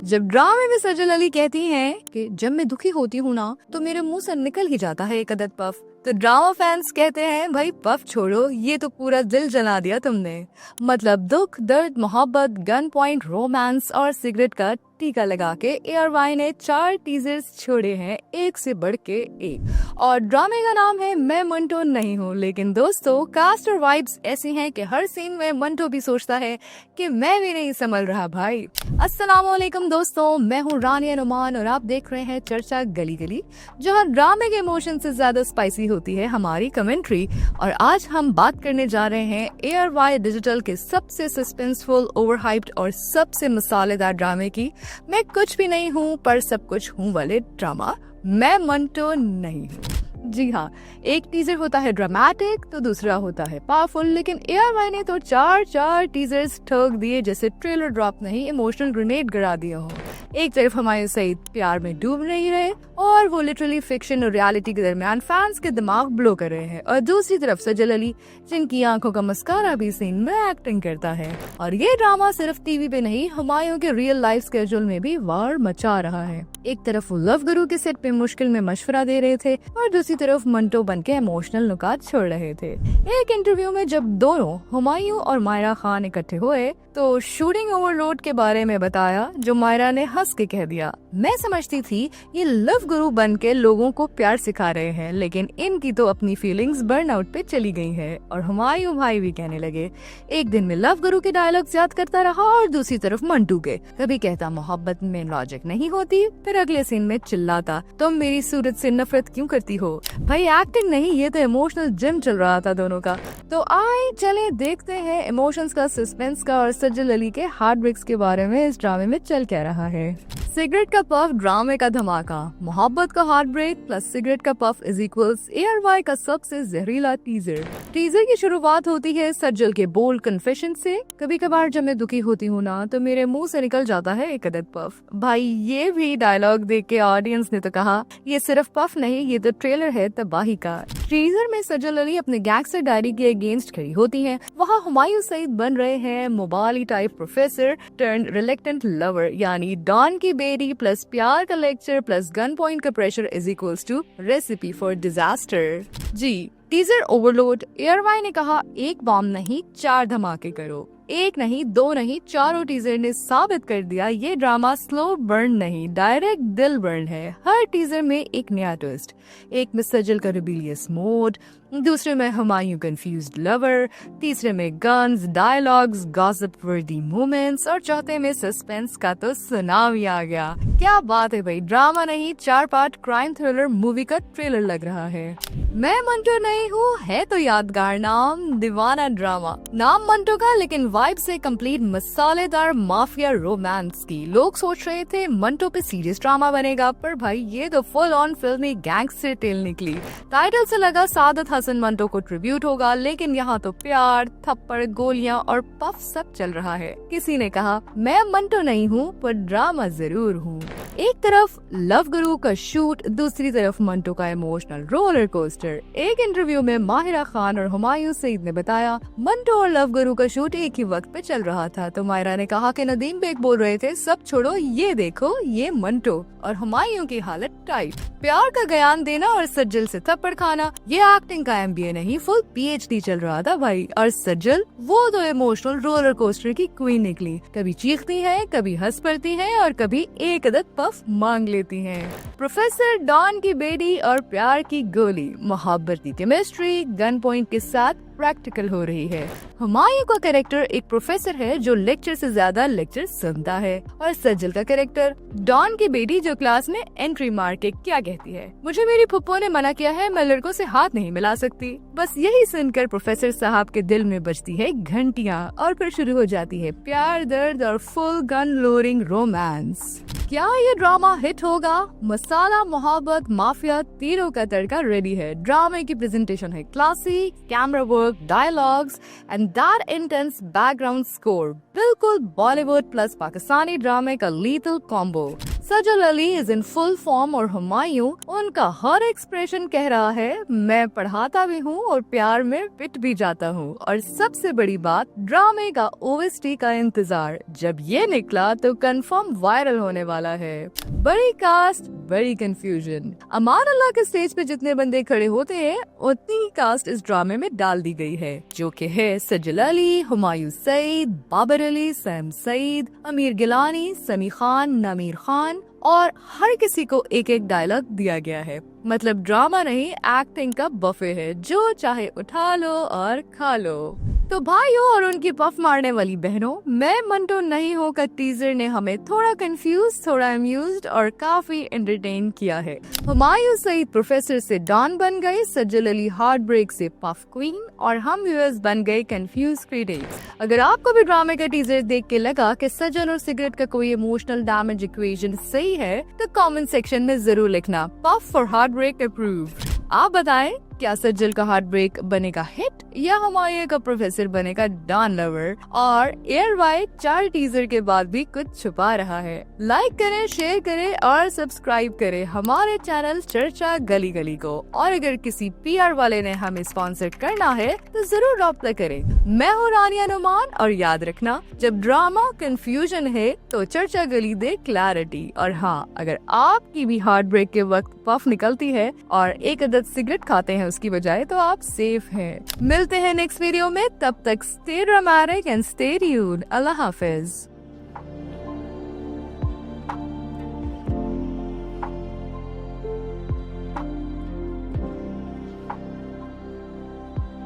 जब ड्रामे में सजल अली कहती हैं कि जब मैं दुखी होती हूँ ना तो मेरे मुंह से निकल ही जाता है एक अदद पफ, तो ड्रामा फैंस कहते हैं भाई पफ छोड़ो, ये तो पूरा दिल जला दिया तुमने। मतलब दुख, दर्द, मोहब्बत, गन पॉइंट, रोमांस और सिगरेट का टीका लगा के ARY ने 4 टीजर्स छोड़े हैं, एक से बढ़ के एक। और ड्रामे का नाम है मैं मंटो नहीं हूँ। लेकिन दोस्तों, कास्ट और वाइब्स ऐसी हैं कि हर सीन में मंटो भी सोचता है कि मैं भी नहीं संभल रहा भाई। अस्सलामुअलैकुम दोस्तों, मैं हूँ रानिया नुमान और आप देख रहे हैं चर्चा गली गली, जहाँ ड्रामे के इमोशन से ज्यादा स्पाइसी होती है हमारी कमेंट्री। और आज हम बात करने जा रहे हैं ARY डिजिटल के सबसे सस्पेंसफुल, ओवरहाइप्ड और सबसे मसालेदार ड्रामे की मैं कुछ भी नहीं हूँ पर सब कुछ हूँ वाले ड्रामा मैं मंटो नहीं हूँ। जी हाँ, एक टीजर होता है ड्रामेटिक तो दूसरा होता है पावरफुल, लेकिन ARY ने तो चार टीजर्स ठोक दिए जैसे ट्रेलर ड्रॉप नहीं, इमोशनल ग्रेनेड गिरा दिया हो। एक तरफ हमारे सईद प्यार में डूब नहीं रहे और वो लिटरली फिक्शन और रियलिटी के दरमियान फैंस के दिमाग ब्लो कर रहे हैं, और दूसरी तरफ सजल अली जिनकी आंखों का मस्कारा भी सीन में एक्टिंग करता है। और ये ड्रामा सिर्फ टीवी पे नहीं, हुमायूं के रियल लाइफ स्केड्यूल में भी वार मचा रहा है। एक तरफ वो लव गुरु के सेट पे मुश्किल में मशवरा दे रहे थे और दूसरी तरफ मंटो बन के इमोशनल नुकात छोड़ रहे थे। एक इंटरव्यू में जब दोनों हुमायूं और मायरा खान इकट्ठे हुए तो शूटिंग ओवरलोड के बारे में बताया, जो मायरा ने हंस के कह दिया, मैं समझती थी ये लव गुरु बन के लोगों को प्यार सिखा रहे हैं, लेकिन इनकी तो अपनी फीलिंग्स बर्नआउट पे चली गई है। और हुमायूं भाई भी कहने लगे, एक दिन में लव गुरु के डायलॉग्स याद करता रहा और दूसरी तरफ मंटू के, कभी कहता मोहब्बत में लॉजिक नहीं होती, फिर अगले सीन में चिल्लाता तुम मेरी सूरत से नफरत क्यों करती हो। भाई एक्टिंग नहीं, ये तो इमोशनल जिम चल रहा था दोनों का। तो आए चले देखते हैं इमोशंस का, सस्पेंस का और सजल अली के हार्ट ब्रेक्स के बारे में इस ड्रामे में चल क्या रहा है। सिगरेट का पफ ड्रामे का धमाका, मोहब्बत का हार्ट ब्रेक प्लस सिगरेट का पफ इज इक्वल्स ARY का सबसे जहरीला टीजर। टीजर की शुरुआत होती है सज्जल के बोल्ड कन्फेशन से, कभी कभार जब मैं दुखी होती हूँ ना तो मेरे मुंह से निकल जाता है एक अदद पफ। भाई ये भी डायलॉग देख के ऑडियंस ने तो कहा ये सिर्फ पफ नहीं, ये तो ट्रेलर है तबाही का। टीजर में सज्जल अली अपने गैंगस्टर डायरी के अगेंस्ट खड़ी होती हैं, वहाँ हुमायूं सईद बन रहे हैं मोबाली type professor turn reluctant lover, यानी डॉन की बेटी प्लस प्यार का लेक्चर प्लस गन पॉइंट का pressure is equals to recipe for disaster. जी, टीजर ओवरलोड। ARY ने कहा एक बॉम्ब नहीं 4 धमाके करो, एक नहीं 2 नहीं, चारों टीजर ने साबित कर दिया ये ड्रामा स्लो बर्न नहीं, डायरेक्ट दिल बर्न है। हर टीजर में एक नया ट्विस्ट, एक में सजल का रिबेलियस मोड, दूसरे में हुमायूं कंफ्यूज्ड लवर, तीसरे में गन्स, डायलॉग्स, गॉसिप वर्दी मोमेंट्स और चौथे में सस्पेंस का तो सुनामी आ गया। क्या बात है भाई, ड्रामा नहीं 4 पार्ट क्राइम थ्रिलर मूवी का ट्रेलर लग रहा है। मैं मंटो नहीं हूँ है तो यादगार नाम, दीवाना ड्रामा। नाम मंटो का लेकिन वाइब से कंप्लीट मसालेदार माफिया रोमांस की। लोग सोच रहे थे मंटो पे सीरियस ड्रामा बनेगा, पर भाई ये तो फुल ऑन फिल्मी गैंगस्टर टेल निकली। टाइटल से लगा सादत हसन मंटो को ट्रिब्यूट होगा, लेकिन यहाँ तो प्यार, थप्पड़, गोलियां और पफ सब चल रहा है। किसी ने कहा मैं मंटो नहीं हूँ पर ड्रामा जरूर हूँ। एक तरफ लव गुरु का शूट, दूसरी तरफ मंटो का इमोशनल रोलर कोस्टर। एक इंटरव्यू में माहिरा खान और हुमायूं सईद ने बताया मंटो और लव गुरु का शूट एक ही वक्त पे चल रहा था, तो मायरा ने कहा कि नदीम बेग बोल रहे थे सब छोड़ो ये देखो ये मंटो, और हुमायूं की हालत टाइट। प्यार का बयान देना और सज्जल से थप्पड़ खाना, ये एक्टिंग का MBA नहीं फुल PhD चल रहा था भाई। और सज्जल वो तो इमोशनल रोलर कोस्टर की क्वीन निकली, कभी चीखती है, कभी हंस पड़ती है और कभी एक अदद पफ मांग लेती हैं। प्रोफेसर डॉन की बेटी और प्यार की गोली, मोहब्बत की केमिस्ट्री गन पॉइंट के साथ प्रैक्टिकल हो रही है। हुमायूं का कैरेक्टर एक प्रोफेसर है जो लेक्चर से ज्यादा लेक्चर सुनता है, और सज्जल का कैरेक्टर डॉन की बेटी जो क्लास में एंट्री मार के क्या कहती है, मुझे मेरी फुप्पो ने मना किया है, मैं लड़कों से हाथ नहीं मिला सकती। बस यही सुनकर प्रोफेसर साहब के दिल में बजती है घंटियां और फिर शुरू हो जाती है प्यार, दर्द और फुल गन लोडिंग रोमांस। क्या ये ड्रामा हिट होगा? मसाला, मोहब्बत, माफिया तीनों का तड़का रेडी है। ड्रामे की प्रेजेंटेशन है classy, camera work, dialogues and that intense background score, बिल्कुल बॉलीवुड प्लस पाकिस्तानी ड्रामे का lethal combo. Sajal Ali is in full form और हुमायूं उनका हर एक्सप्रेशन कह रहा है मैं पढ़ाता भी हूँ और प्यार में पिट भी जाता हूँ। और सबसे बड़ी बात, ड्रामे का ओएसटी का इंतजार, जब ये निकला तो कंफर्म वायरल होने वाला है। बड़ी कास्ट, बड़ी कंफ्यूजन। अमान अल्लाह के स्टेज पे जितने बंदे खड़े होते हैं उतनी ही कास्ट इस ड्रामे में डाल दी गई है, जो कि है सजल अली, हुमायूं सईद, बाबर अली, सैम सईद, अमीर गिलानी, समी खान, नमीर खान, और हर किसी को एक एक डायलॉग दिया गया है। मतलब ड्रामा नहीं, एक्टिंग का बफे है, जो चाहे उठा लो और खा लो। तो भाइयों और उनकी पफ मारने वाली बहनों, मैं मंटो नहीं हूँ का टीजर ने हमें थोड़ा कंफ्यूज, थोड़ा अम्यूज्ड और काफी एंटरटेन किया है। हुमायूं सईद प्रोफेसर से डॉन बन गए, सजल अली हार्ट ब्रेक से पफ क्वीन, और हम व्यूअर्स बन गए कंफ्यूज क्रिटिक्स। अगर आपको भी ड्रामे का टीजर देख के लगा कि सजल और सिगरेट का कोई इमोशनल डैमेज इक्वेशन सही है, तो कमेंट सेक्शन में जरूर लिखना puff for heart break approve. आप बताएं, क्या सज्जल का हार्ट ब्रेक बनेगा हिट या हुमायूं का प्रोफेसर बनेगा डॉन लवर? और एयर वाइट 4 टीजर के बाद भी कुछ छुपा रहा है। लाइक करें, शेयर करें और सब्सक्राइब करें हमारे चैनल चर्चा गली गली को। और अगर किसी पीआर वाले ने हमें स्पॉन्सर करना है तो जरूर रब्ता करें। मैं हूँ रानिया नुमान, और याद रखना, जब ड्रामा कंफ्यूजन है तो चर्चा गली दे क्लैरिटी। और हाँ, अगर आपकी भी हार्ट ब्रेक के वक्त पफ निकलती है और एक अदद सिगरेट खाते हैं उसकी बजाय, तो आप सेफ हैं। मिलते हैं नेक्स्ट वीडियो में, तब तक stay dramatic and stay tuned. Allah Hafiz.